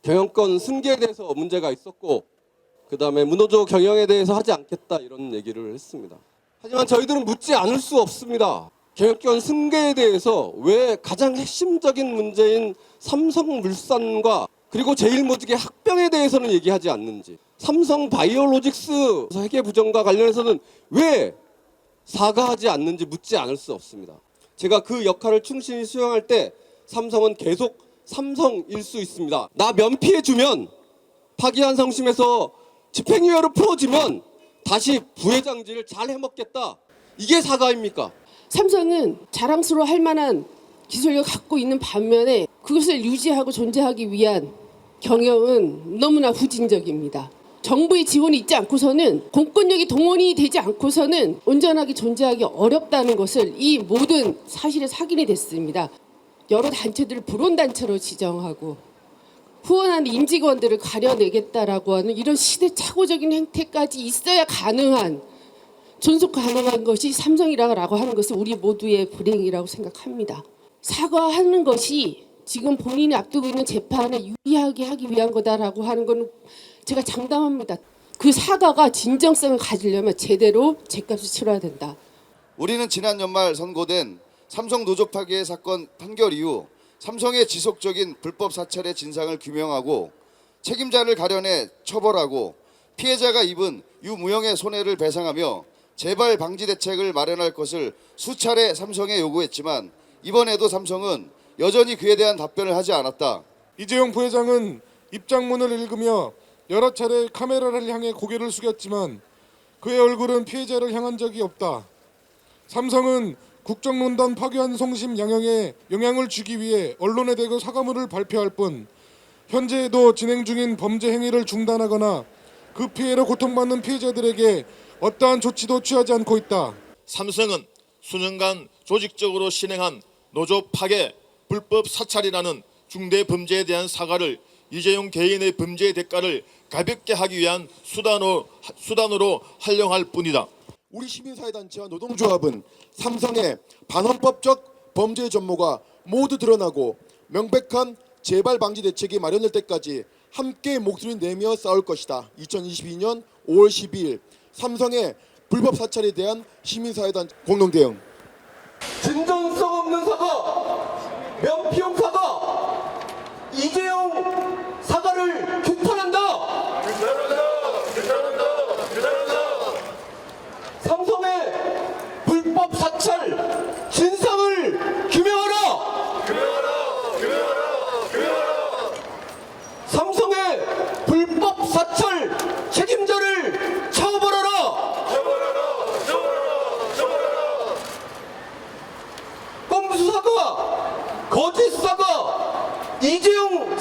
경영권 승계에 대해서 문제가 있었고 그다음에 문호조 경영에 대해서 하지 않겠다 이런 얘기를 했습니다. 하지만 저희들은 묻지 않을 수 없습니다. 경영권 승계에 대해서 왜 가장 핵심적인 문제인 삼성물산과 그리고 제일모직의 합병에 대해서는 얘기하지 않는지, 삼성바이오로직스 회계 부정과 관련해서는 왜 사과하지 않는지 묻지 않을 수 없습니다. 제가 그 역할을 충실히 수행할 때 삼성은 계속 삼성일 수 있습니다. 나 면피해주면 파기한 성심에서 집행유예로 풀어지면 다시 부회장직을 잘 해먹겠다. 이게 사과입니까? 삼성은 자랑스러워할 만한 기술력을 갖고 있는 반면에 그것을 유지하고 존재하기 위한 경영은 너무나 후진적입니다. 정부의 지원이 있지 않고서는 공권력이 동원이 되지 않고서는 온전하게 존재하기 어렵다는 것을 이 모든 사실에 확인이 됐습니다. 여러 단체들을 불온단체로 지정하고 후원하는 임직원들을 가려내겠다라고 하는 이런 시대착오적인 행태까지 있어야 가능한 존속 가능한 것이 삼성이라고 하는 것은 우리 모두의 불행이라고 생각합니다. 사과하는 것이 지금 본인이 앞두고 있는 재판에 유리하게 하기 위한 거다라고 하는 건 제가 장담합니다. 그 사과가 진정성을 가지려면 제대로 죗값을 치러야 된다. 우리는 지난 연말 선고된 삼성 노조 파괴 사건 판결 이후 삼성의 지속적인 불법 사찰의 진상을 규명하고 책임자를 가려내 처벌하고 피해자가 입은 유무형의 손해를 배상하며 재발 방지 대책을 마련할 것을 수차례 삼성에 요구했지만 이번에도 삼성은 여전히 그에 대한 답변을 하지 않았다. 이재용 부회장은 입장문을 읽으며 여러 차례 카메라를 향해 고개를 숙였지만 그의 얼굴은 피해자를 향한 적이 없다. 삼성은 국정농단 파괴한 성심 양형에 영향을 주기 위해 언론에 대고 사과문을 발표할 뿐 현재에도 진행 중인 범죄 행위를 중단하거나 그 피해로 고통받는 피해자들에게 어떠한 조치도 취하지 않고 있다. 삼성은 수년간 조직적으로 실행한 노조 파괴, 불법 사찰이라는 중대 범죄에 대한 사과를 이재용 개인의 범죄의 대가를 가볍게 하기 위한 수단으로 활용할 뿐이다. 우리 시민사회단체와 노동조합은 삼성의 반헌법적 범죄 전모가 모두 드러나고 명백한 재발 방지 대책이 마련될 때까지 함께 목소리 내며 싸울 것이다. 2022년 5월 12일 삼성의 불법 사찰에 대한 시민사회단체 공동대응. 진정성 없는 사과, 면피용 사과, 이재용 사과를 규탄한다. 삼성의 불법 사찰 진상을 규명하라. 삼성의 불법 사찰 책임자를 처벌하라. 꼼수 사과, 거짓 사과, 이재용